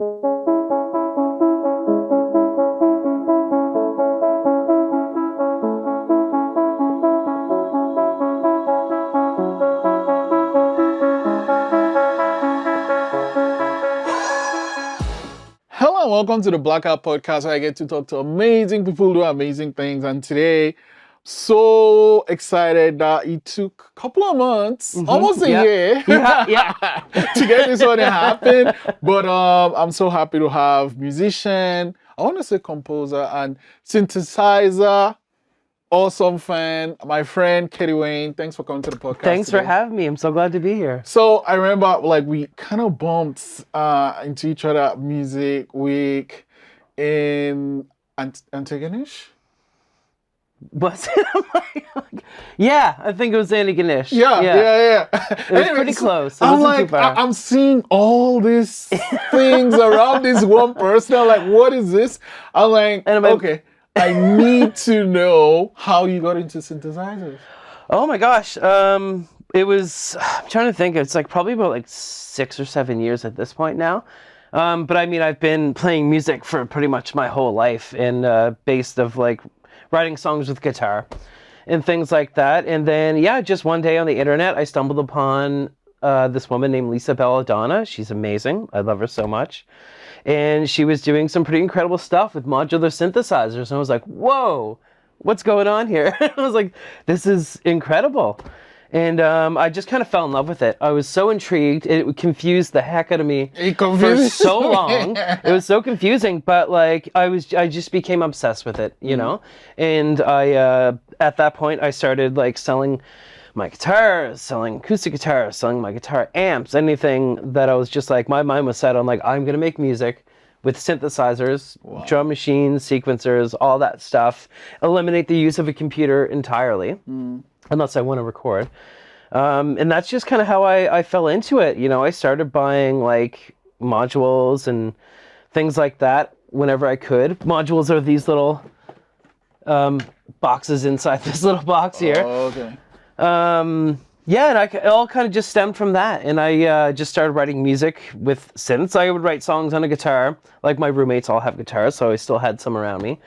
Hello and welcome to the Blackout podcast where I get to talk to amazing people who do amazing things. And today, so excited that it took a couple of months, almost a year, to get this one to happen. But I'm so happy to have musician, I want to say composer and synthesizer, awesome fan, my friend Katie Wayne. Thanks for coming to the podcast. Thanks for having me. I'm so glad to be here. So I remember like we kind of bumped into each other at Music Week in Antigonish. Was it? Yeah, I think it was Antigonish. Yeah. It was pretty close. It I'm wasn't like, too far. I'm seeing all these things around this one person. I'm like, what is this? I'm like, okay, I need to know how you got into synthesizers. Oh my gosh. It was, I'm trying to think, it's like probably about like 6 or 7 years at this point now. But I mean, I've been playing music for pretty much my whole life and based of like writing songs with guitar and things like that. And then, yeah, just one day on the internet, I stumbled upon this woman named Lisa Belladonna. She's amazing. I love her so much. And she was doing some pretty incredible stuff with modular synthesizers. And I was like, whoa, what's going on here? I was like, this is incredible. And I just kind of fell in love with it. I was so intrigued. It confused the heck out of me for so long. It was so confusing, but like I just became obsessed with it, you know? And I, at that point, I started like selling my guitars, selling acoustic guitars, selling my guitar amps, anything that I was just like, my mind was set on like, I'm going to make music with synthesizers, drum machines, sequencers, all that stuff. Eliminate the use of a computer entirely, unless I want to record. And that's just kind of how I fell into it. You know, I started buying like modules and things like that whenever I could. Modules are these little boxes inside this little box here. Oh, okay. Yeah, and it all kind of just stemmed from that. And I just started writing music with synths. I would write songs on a guitar. Like my roommates all have guitars, so I still had some around me.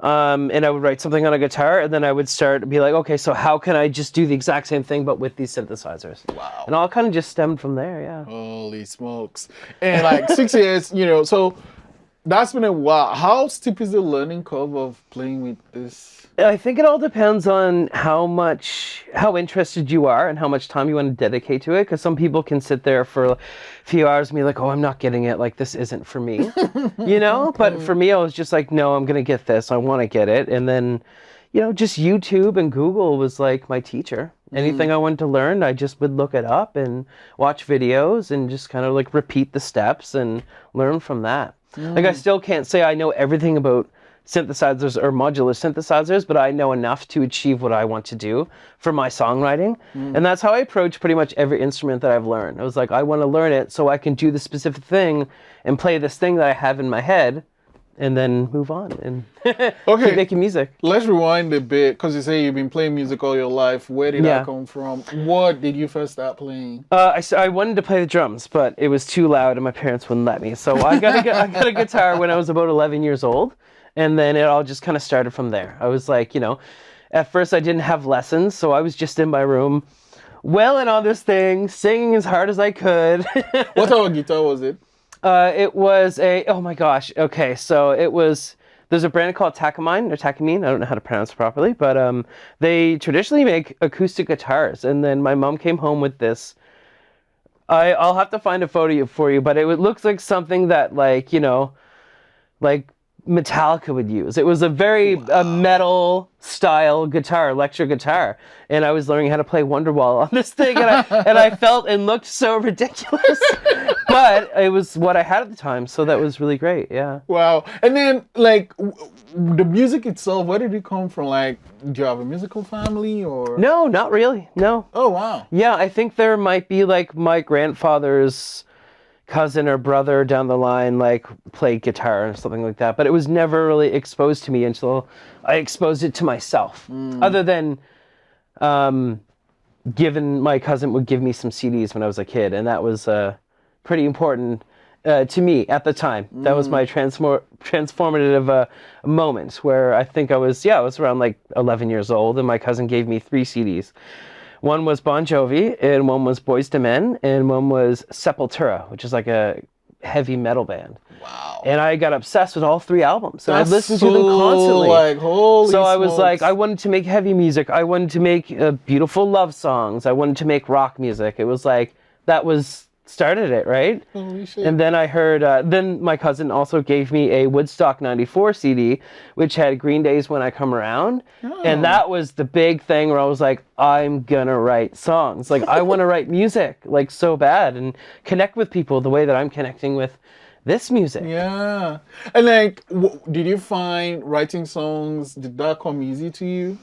And I would write something on a guitar, and then I would start to be like, okay, so how can I just do the exact same thing, but with these synthesizers? Wow. And all kind of just stemmed from there, yeah. Holy smokes. And like 6 years, you know, so that's been a while. How steep is the learning curve of playing with this? I think it all depends on how interested you are and how much time you want to dedicate to it. Because some people can sit there for a few hours and be like, oh, I'm not getting it. Like, this isn't for me, you know? But for me, I was just like, no, I'm going to get this. I want to get it. And then, you know, just YouTube and Google was like my teacher. Anything I wanted to learn, I just would look it up and watch videos and just kind of like repeat the steps and learn from that. Like, I still can't say I know everything about synthesizers or modular synthesizers, but I know enough to achieve what I want to do for my songwriting. And that's how I approach pretty much every instrument that I've learned. I was like, I want to learn it so I can do the specific thing and play this thing that I have in my head and then move on and keep making music. Let's rewind a bit, because you say you've been playing music all your life. Where did that come from? What did you first start playing? I wanted to play the drums, but it was too loud and my parents wouldn't let me. So I got a guitar when I was about 11 years old. And then it all just kind of started from there. I was like, you know, at first I didn't have lessons, so I was just in my room, wailing on this thing, singing as hard as I could. What type of guitar was it? It was oh my gosh, okay, so there's a brand called Takamine, I don't know how to pronounce it properly, but they traditionally make acoustic guitars, and then my mom came home with this. I'll have to find a photo for you, but it looks like something that, like, you know, like Metallica would use. It was a very metal style guitar, electric guitar, and I was learning how to play Wonderwall on this thing, and I felt and looked so ridiculous, but it was what I had at the time, so that was really great. Yeah. Wow. And then like the music itself, where did it come from? Like, do you have a musical family or? No, not really. No. Oh wow. Yeah, I think there might be like my grandfather's cousin or brother down the line like played guitar or something like that, but it was never really exposed to me until I exposed it to myself. Other than my cousin would give me some CDs when I was a kid, and that was pretty important to me at the time. That was my transformative moment where I think I was around like 11 years old, and my cousin gave me 3 CDs. One was Bon Jovi, and one was Boyz II Men, and one was Sepultura, which is like a heavy metal band. Wow. And I got obsessed with all 3 albums, and I listened to so, them constantly. Like, holy so I was smokes. like, I wanted to make heavy music. I wanted to make beautiful love songs. I wanted to make rock music. It was like, that was started it, right? Holy shit. And then I heard, then my cousin also gave me a Woodstock 94 CD, which had Green Day's When I Come Around. Oh. And that was the big thing where I was like, I'm gonna write songs. Like, I want to write music, like, so bad, and connect with people the way that I'm connecting with this music. Yeah. And like, did you find writing songs, did that come easy to you?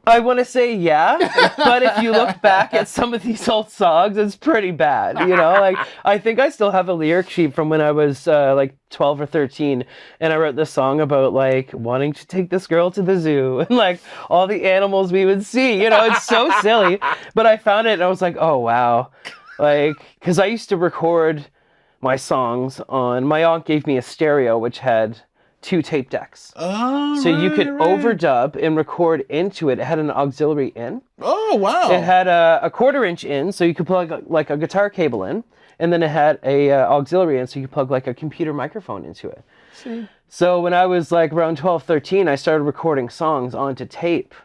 I want to say yeah, but if you look back at some of these old songs, it's pretty bad, you know? Like, I think I still have a lyric sheet from when I was like 12 or 13, and I wrote this song about like wanting to take this girl to the zoo and like all the animals we would see, you know? It's so silly, but I found it and I was like, oh wow. Like, because I used to record my songs my aunt gave me a stereo which had 2 tape decks. Oh, so you could overdub and record into it. It had an auxiliary in. Oh, wow. It had a 1/4-inch in, so you could plug like a guitar cable in. And then it had a auxiliary in, so you could plug like a computer microphone into it. See. So when I was like around 12, 13, I started recording songs onto tape.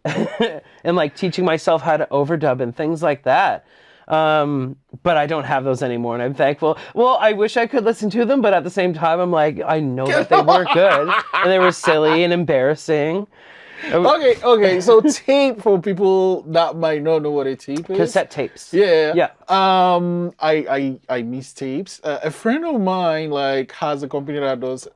And like teaching myself how to overdub and things like that. But I don't have those anymore, and I'm thankful. Well, I wish I could listen to them, but at the same time, I'm like, I know that they weren't good, and they were silly and embarrassing. Okay. So tape, for people that might not know what a tape is. Cassette tapes. Yeah. I miss tapes. A friend of mine like has a company that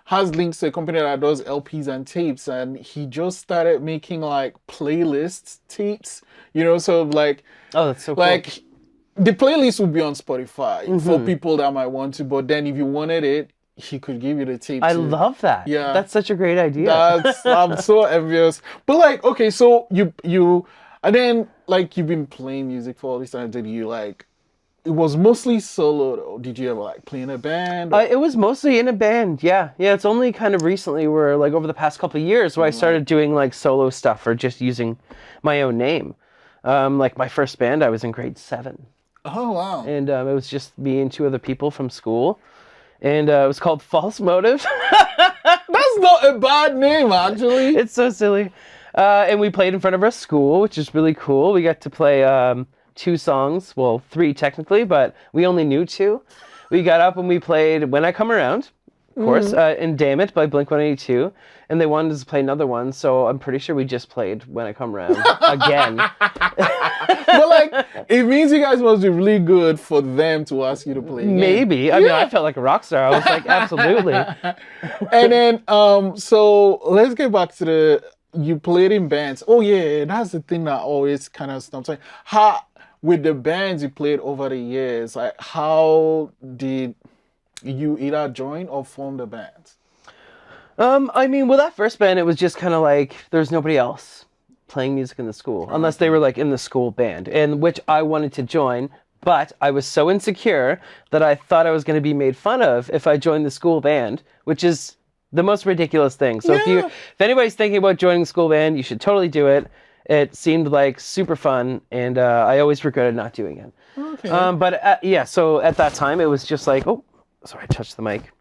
has links to a company that does LPs and tapes, and he just started making like playlist tapes. You know, so like, oh, that's so cool. Like, the playlist would be on Spotify for people that might want to, but then if you wanted it, he could give you the tape. I love that. Yeah, that's such a great idea. I'm so envious. But like, okay, so you, and then like you've been playing music for all this time. Did you like? It was mostly solo, though. Did you ever like play in a band? It was mostly in a band. Yeah. It's only kind of recently, where like over the past couple of years, where I started doing like solo stuff or just using my own name. Like my first band, I was in grade 7. Oh, wow. And it was just me and 2 other people from school. And it was called False Motive. That's not a bad name, actually. It's so silly. And we played in front of our school, which is really cool. We got to play 2 songs. Well, 3 technically, but we only knew 2. We got up and we played When I Come Around, of course, and Damn It by Blink-182. And they wanted us to play another one, so I'm pretty sure we just played When I Come Around again. But like, it means you guys must be really good for them to ask you to play again. Maybe. I mean, I felt like a rock star. I was like, absolutely. And then, so let's get back to you played in bands. Oh yeah, that's the thing that always kind of stumps me. How, with the bands you played over the years, like how did you either join or form the bands? I mean, with that first band, it was just kind of like there's nobody else playing music in the school, unless they were like in the school band, and which I wanted to join, but I was so insecure that I thought I was going to be made fun of if I joined the school band, which is the most ridiculous thing. So if anybody's thinking about joining the school band, you should totally do it. It seemed like super fun, and I always regretted not doing it. Okay. So at that time, it was just like, oh, sorry, I touched the mic.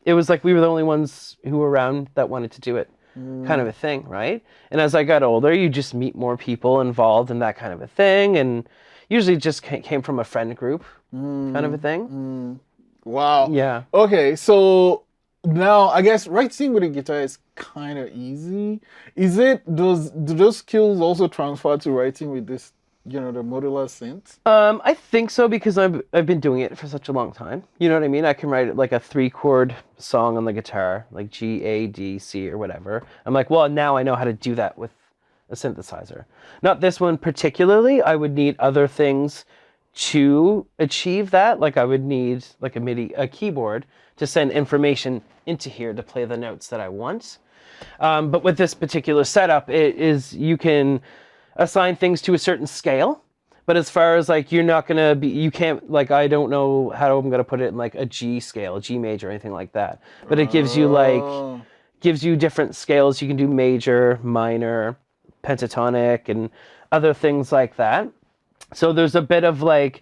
It was like we were the only ones who were around that wanted to do it, kind of a thing, right? And as I got older, you just meet more people involved in that kind of a thing, and usually just came from a friend group, kind of a thing. Wow. Yeah. Okay, so now I guess writing with a guitar is kind of easy. Do those skills also transfer to writing with this, the modular synth? I think so, because I've been doing it for such a long time. You know what I mean? I can write like a 3-chord song on the guitar, like G, A, D, C, or whatever. I'm like, well, now I know how to do that with a synthesizer. Not this one particularly. I would need other things to achieve that. Like I would need like a keyboard to send information into here to play the notes that I want. But with this particular setup, you can assign things to a certain scale, But as far as like, you're not gonna be, you can't, like, I don't know how I'm gonna put it in like a G scale, a G major, or anything like that. But it gives you like, gives you different scales. You can do major, minor, pentatonic, and other things like that. So there's a bit of like,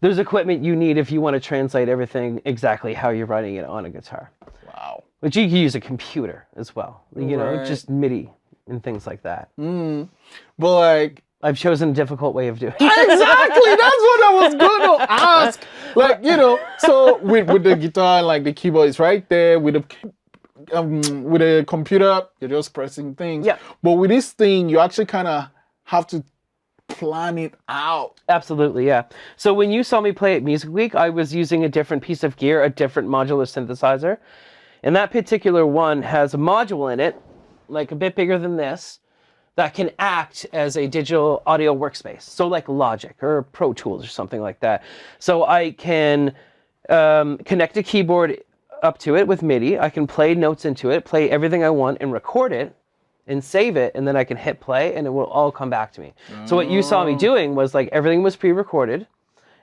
there's equipment you need if you want to translate everything exactly how you're writing it on a guitar. Wow. But you can use a computer as well, you know, Right. just MIDI and things like that. But like, I've chosen a difficult way of doing it. exactly, that's what I was going to ask. Like, you know, so with the guitar and like the keyboard is right there with the computer, you're just pressing things. Yeah. But with this thing, you actually kind of have to plan it out. Absolutely, yeah. So when you saw me play at Music Week, I was using a different piece of gear, a different modular synthesizer. And that particular one has a module in it, like a bit bigger than this, that can act as a digital audio workspace. So like Logic or Pro Tools or something like that. So I can connect a keyboard up to it with MIDI. I can play notes into it, play everything I want, and record it and save it, and then I can hit play and it will all come back to me. So what you saw me doing was like everything was pre-recorded,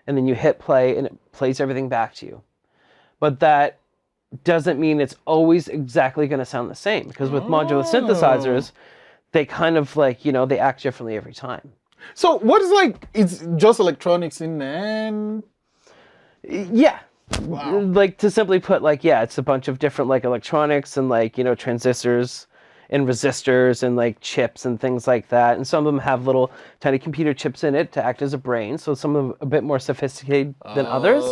and then you hit play and it plays everything back to you. But that doesn't mean it's always exactly going to sound the same, because with modular synthesizers, they kind of like, you know, they act differently every time. So what is like, it's just electronics in there? Yeah. Wow. Like, to simply put, like, yeah, it's a bunch of different like electronics and like, you know, transistors and resistors and like chips and things like that. And some of them have little tiny computer chips in it to act as a brain. So some of them a bit more sophisticated than others.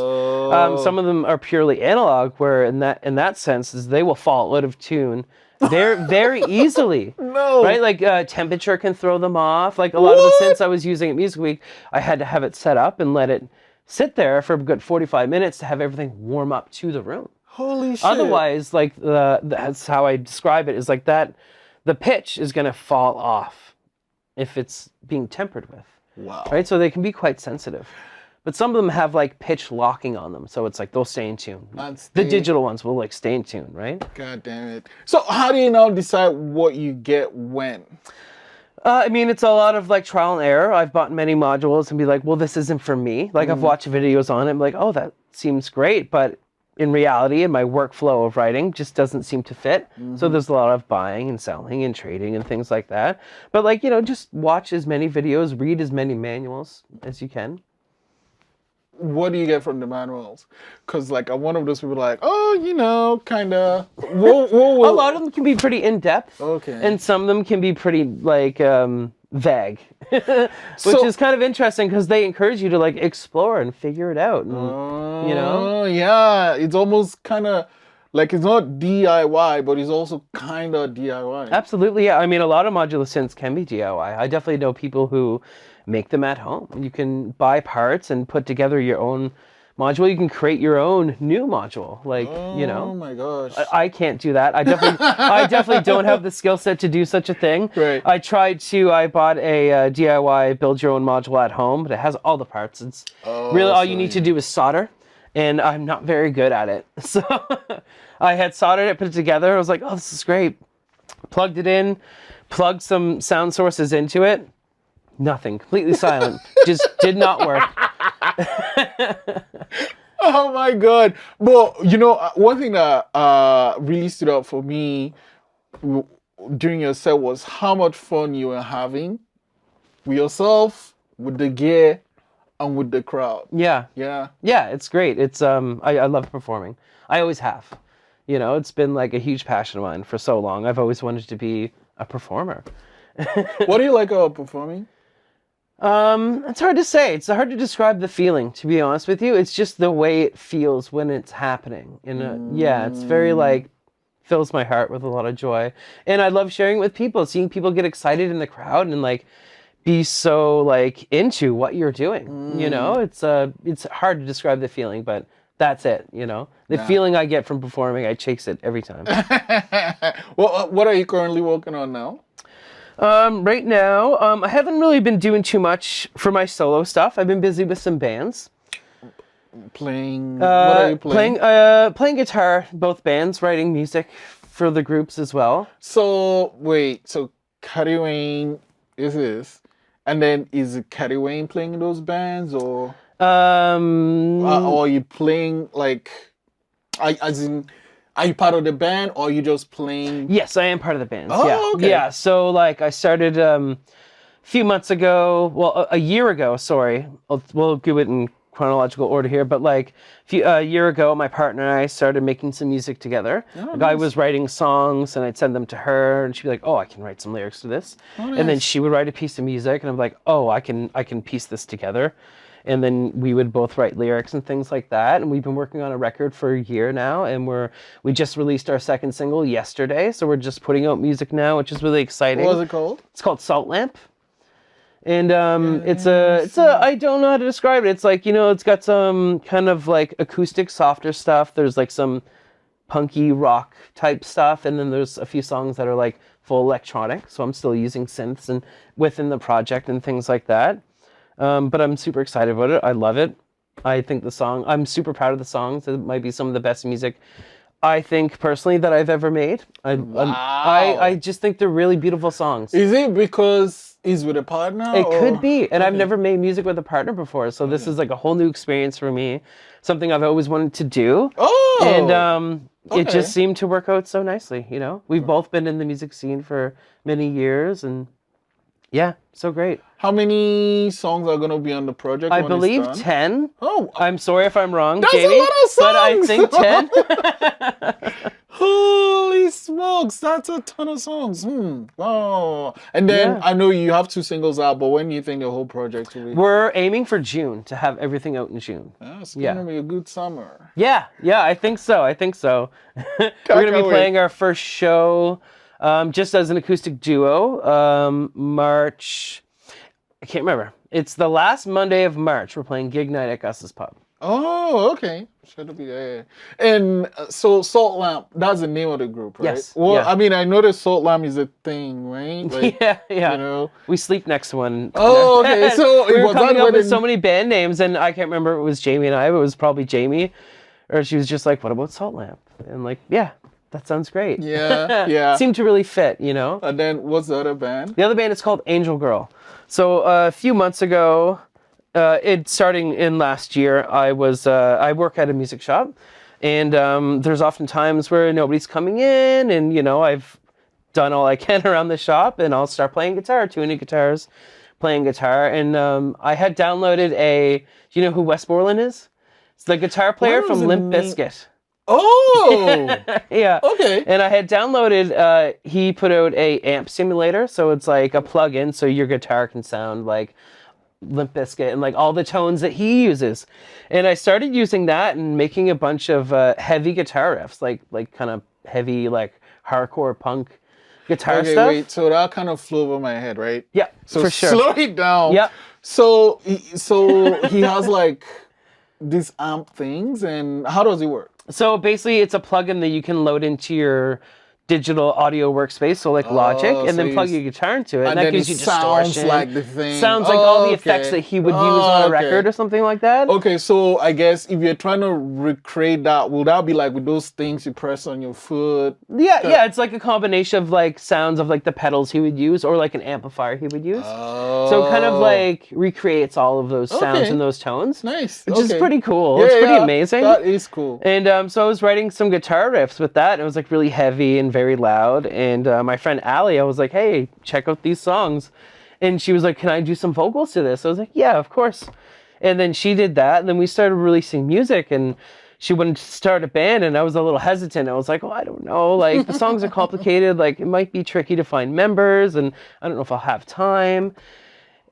Some of them are purely analog, where in that sense is they will fall out of tune very easily. No. Right? Like temperature can throw them off. Like a lot of the synths I was using at Music Week, I had to have it set up and let it sit there for a good 45 minutes to have everything warm up to the room. Holy shit. Otherwise, like that's how I describe it, is like that the pitch is going to fall off if it's being tempered with. Wow. Right? So they can be quite sensitive. But some of them have like pitch locking on them, so it's like they'll stay in tune. The digital ones will like stay in tune, right? God damn it. So how do you now decide what you get when? I mean, it's a lot of like trial and error. I've bought many modules and be like, well, this isn't for me. Like I've watched videos on it and be like, oh, that seems great, but in reality, in my workflow of writing, just doesn't seem to fit. So there's a lot of buying and selling and trading and things like that. But like, you know, just watch as many videos, read as many manuals as you can. What do you get from the manuals? Because like I'm one of those people like, oh, you know, kind of. A lot of them can be pretty in-depth. Okay. And some of them can be pretty like vague, which is kind of interesting because they encourage you to like explore and figure it out. And, you know? Yeah, it's almost kind of like it's not DIY, but it's also kind of DIY. Absolutely, yeah. I mean, a lot of modular synths can be DIY. I definitely know people who make them at home. You can buy parts and put together your own module. You can create your own new module, like, you know. Oh my gosh. I can't do that. I definitely don't have the skill set to do such a thing. Right. I bought a DIY build your own module at home, but it has all the parts. It's really all you need to do is solder, and I'm not very good at it. So I had soldered it, put it together. I was like, oh, this is great. Plugged it in, plugged some sound sources into it. Nothing. Completely silent. Just did not work. Oh my god. But you know, one thing that really stood out for me during your set was how much fun you were having with yourself, with the gear, and with the crowd. Yeah. Yeah. Yeah, it's great. It's I love performing. I always have. You know, it's been like a huge passion of mine for so long. I've always wanted to be a performer. What do you like about performing? It's hard to say. It's hard to describe the feeling, to be honest with you. It's just the way it feels when it's happening. Yeah, it's very like, fills my heart with a lot of joy. And I love sharing it with people, seeing people get excited in the crowd and like be so like into what you're doing. You know, it's hard to describe the feeling, but that's it, you know. The feeling I get from performing, I chase it every time. Well, what are you currently working on now? Right now, I haven't really been doing too much for my solo stuff. I've been busy with some bands. Playing, what are you playing? Playing guitar, both bands, writing music for the groups as well. So, wait, so Carrie Wayne is this, And then is it Caddy Wayne playing in those bands, or Um, are you playing like, as in, are you part of the band, or are you just playing? yes, I am part of the bands. Yeah, Oh, okay. yeah. So like I started a few months ago. Well, a year ago. Sorry, we'll do it in chronological order here. But like a year ago, my partner and I started making some music together. Oh, Like I nice. was writing songs, and I'd send them to her, and she'd be like, "Oh, I can write some lyrics to this," Oh, and then nice. she would write a piece of music, and I'm like, "Oh, I can piece this together." And then we would both write lyrics and things like that. And we've been working on a record for a year now, and we just released our second single yesterday. So we're just putting out music now, which is really exciting. What was it called? It's called Salt Lamp. And it's a I don't know how to describe it. It's like, it's got some kind of like acoustic softer stuff. There's like some punky rock type stuff, and then there's a few songs that are like full electronic. So I'm still using synths and within the project and things like that. But I'm super excited about it. I love it. I'm super proud of the songs. It might be some of the best music I think personally that I've ever made. I just think they're really beautiful songs. Is it because he's with a partner? It could be. And I've never made music with a partner before. So this is like a whole new experience for me. Something I've always wanted to do. Oh. And it okay. just seemed to work out so nicely, We've both been in the music scene for many years, and yeah, so great. How many songs are going to be on the project? I when believe it's done? 10. Oh, I'm sorry if I'm wrong, that's Jamie, a lot of songs. but I think 10. Holy smokes, that's a ton of songs. Oh, and then Yeah. I know you have 2 singles out, but when do you think the whole project will be? We're aiming for June to have everything out in June. It's Yeah. gonna be a good summer. Yeah, I think so. We're going to be playing our first show just as an acoustic duo, March. I can't remember. It's the last Monday of March. We're playing gig night at Gus's Pub. Oh, okay. Should be there. And so Salt Lamp, that's the name of the group, right? Yes, Well, yeah. I mean, I know that Salt Lamp is a thing, right? Like, yeah. You know. We sleep next to one. Oh, okay. So we it were was coming that up when with so many band names, and I can't remember if it was Jamie and I, but it was probably Jamie. Or she was just like, "What about Salt Lamp?" And like, yeah, that sounds great. Yeah, yeah. Seemed to really fit, And then what's the other band? The other band is called Angel Girl. So a few months ago, starting in last year, I work at a music shop, and there's often times where nobody's coming in, and I've done all I can around the shop, and I'll start playing guitar, tuning guitars, playing guitar, and I had downloaded do you know who Wes Borland is? It's the guitar player What was from the Limp name? Bizkit. Oh, Yeah. okay. And I had downloaded, he put out a amp simulator, so it's like a plug-in so your guitar can sound like Limp Bizkit and like all the tones that he uses. And I started using that and making a bunch of heavy guitar riffs, like kind of heavy, like hardcore punk guitar Okay, stuff. wait. So that kind of flew over my head, right? Yeah, So for sure. slow it down. Yeah. So he has like these amp things, and how does it work? So basically, it's a plugin that you can load into your digital audio workspace, so like Logic, and so then you plug your guitar into it, and that then gives it you sounds distortion. like the thing. Sounds like all the effects okay. that he would use on a record or something like that. Okay, so I guess if you're trying to recreate that, will that be like with those things you press on your foot? Yeah, it's like a combination of like sounds of like the pedals he would use or like an amplifier he would use. Oh. So it kind of like recreates all of those sounds Okay. and those tones. Nice. Which is Okay. pretty cool. Yeah, It's pretty yeah, amazing. That is cool. And so I was writing some guitar riffs with that, and it was like really heavy and very loud. And my friend Allie, I was like, "Hey, check out these songs," and she was like, "Can I do some vocals to this?" I was like, "Yeah, of course." And then she did that, and then we started releasing music, and she wanted to start a band, and I was a little hesitant. I was like, "Oh, I don't know. Like the songs are complicated. Like it might be tricky to find members, and I don't know if I'll have time."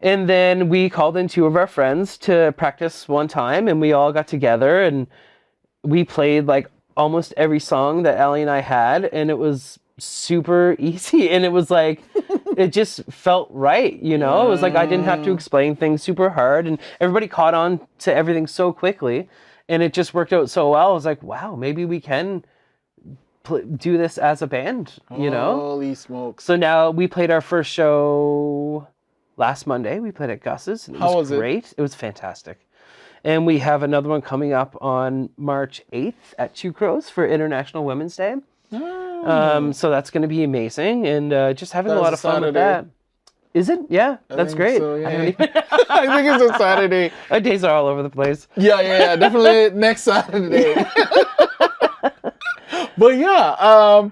And then we called in 2 of our friends to practice one time, and we all got together, and we played like almost every song that Allie and I had, and it was super easy, and it was like it just felt right, It was like I didn't have to explain things super hard, and everybody caught on to everything so quickly, and it just worked out so well. I was like, wow, maybe we can do this as a band, Holy smokes. So now we played our first show last Monday. We played at Gus's, and it How was it? great. It was fantastic. And we have another one coming up on March 8th at Two Crows for International Women's Day. So that's going to be amazing, and just having a That's lot of fun with Saturday. that. Is it? Yeah, that's great. So, yeah. I don't even... I think it's a Saturday. Our days are all over the place. Yeah, definitely next Saturday. But yeah,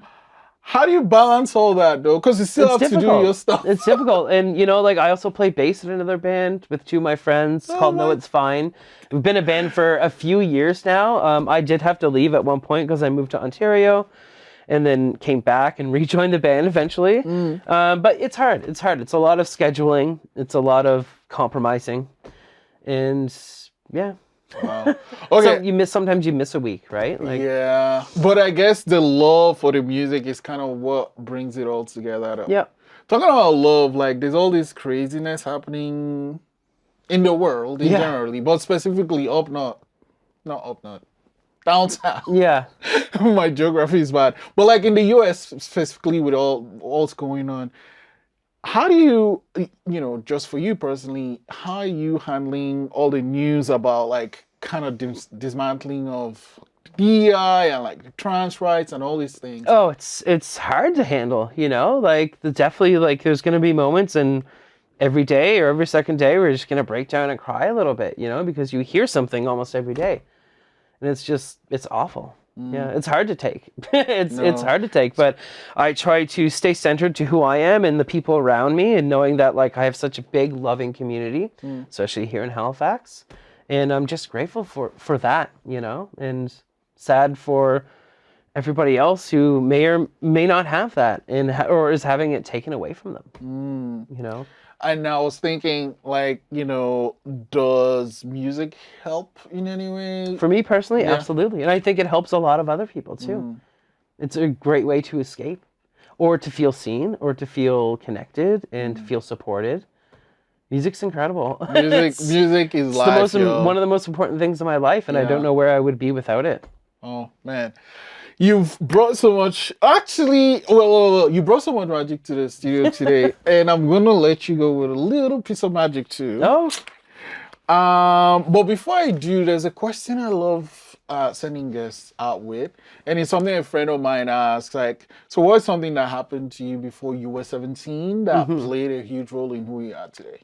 how do you balance all that though? Because you still have to do your stuff. It's difficult. And, like, I also play bass in another band with two of my friends called No It's Fine. We've been a band for a few years now. I did have to leave at one point because I moved to Ontario and then came back and rejoined the band eventually. But it's hard. It's hard. It's a lot of scheduling. It's a lot of compromising. And, yeah. Wow. Okay. So sometimes you miss a week, right? Yeah. But I guess the love for the music is kind of what brings it all together. Yeah. Talking about love, like there's all this craziness happening in the world generally, but specifically not up north, down south. Yeah. My geography is bad. But like in the US specifically with all's going on, how do you, just for you personally, how are you handling all the news about like kind of dismantling of DEI and like the trans rights and all these things? Oh, it's hard to handle, like definitely like there's going to be moments and every day or every second day we're just going to break down and cry a little bit, because you hear something almost every day and it's awful. Yeah, it's hard to take. It's hard to take, but I try to stay centered to who I am and the people around me, and knowing that like I have such a big, loving community, especially here in Halifax, and I'm just grateful for that, and sad for everybody else who may or may not have that, or is having it taken away from them. And I was thinking, like, does music help in any way? For me personally, absolutely. And I think it helps a lot of other people, too. It's a great way to escape, or to feel seen, or to feel connected, and to feel supported. Music's incredible. Music is life, one of the most important things in my life, and I don't know where I would be without it. Oh, man. You've brought so much, actually, well, you brought so much magic to the studio today, and I'm going to let you go with a little piece of magic too. Oh. But before I do, there's a question I love sending guests out with, and it's something a friend of mine asked, like, so what's something that happened to you before you were 17 that played a huge role in who you are today?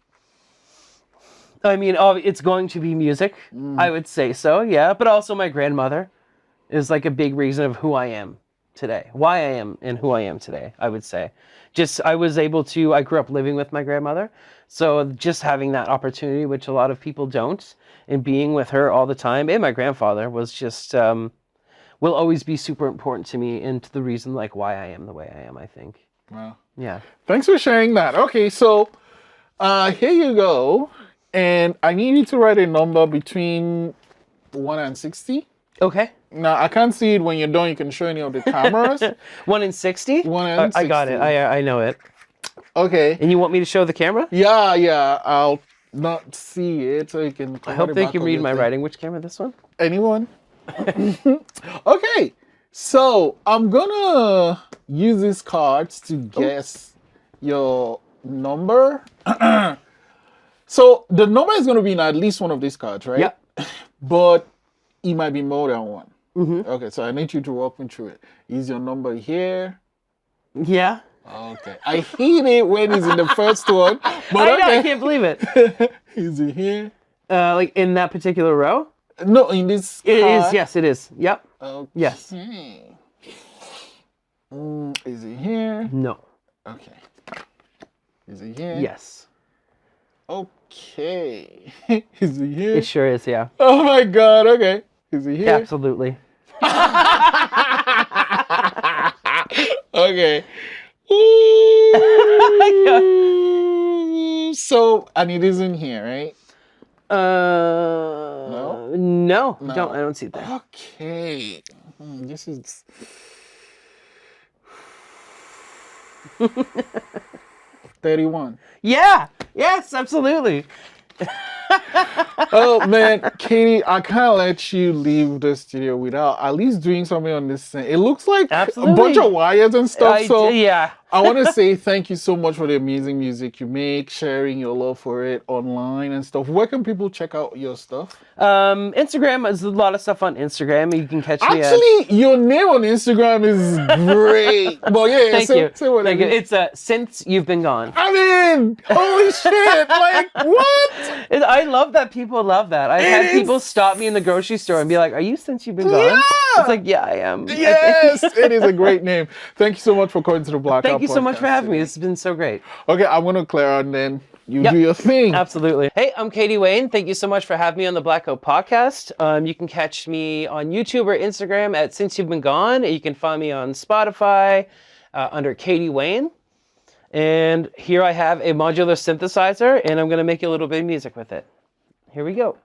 I mean, it's going to be music, I would say so, yeah, but also my grandmother is like a big reason of who I am today, why I am and who I am today, I would say. I grew up living with my grandmother, so just having that opportunity, which a lot of people don't, and being with her all the time, and my grandfather was just, will always be super important to me and to the reason like why I am the way I am, I think. Wow. Yeah. Thanks for sharing that. Okay, so here you go, and I need you to write a number between 1 and 60. Okay. Now, I can't see it when you're done. You can show any of the cameras. 1 in 60? 1 and 60. I got it. I know it. Okay. And you want me to show the camera? Yeah. I'll not see it, so you can... I hope they can read my writing. Which camera? This one? Anyone? Okay. So, I'm going to use these cards to guess your number. So, the number is going to be in at least one of these cards, right? Yeah. But it might be more than one. Mm-hmm. Okay, so I need you to walk me through it. Is your number here? Yeah. Okay. I hate it when it's in the first one. But I know, I can't believe it. Is it here? Like in that particular row? No, in this card. It is, yes, it is. Yep. Okay. Yes. Is it here? No. Okay. Is it here? Yes. Okay. Is it here? It sure is, yeah. Oh my God, okay. Is it here? Absolutely. Okay. So, and it isn't here, right? No. I don't see that. Okay. This is... 31. Yeah. Yes, absolutely. Oh man, Katie, I can't let you leave the studio without at least doing something on this thing. It looks like Absolutely. a bunch of wires and stuff. Yeah. I want to say thank you so much for the amazing music you make, sharing your love for it online and stuff. Where can people check out your stuff? Instagram, there's a lot of stuff on Instagram. You can catch me at... Actually, your name on Instagram is great. But yeah, Thank you. Say what Thank it you. is. It's Since You've Been Gone. I mean, holy shit! Like what? I love that people love that. I've had people stop me in the grocery store and be like, "Are you Since You've Been Gone?" Yeah! It's like, yeah, I am. Yes, it is a great name. Thank you so much for coming to the Blackout. Thank you so much podcast for having me. today. This has been so great. Okay, I'm gonna clear out and then you Yep. do your thing. Absolutely. Hey, I'm Katie Wayne. Thank you so much for having me on the Blackout podcast. You can catch me on YouTube or Instagram at Since You've Been Gone. You can find me on Spotify under Katie Wayne. And here I have a modular synthesizer, and I'm going to make you a little bit of music with it. Here we go.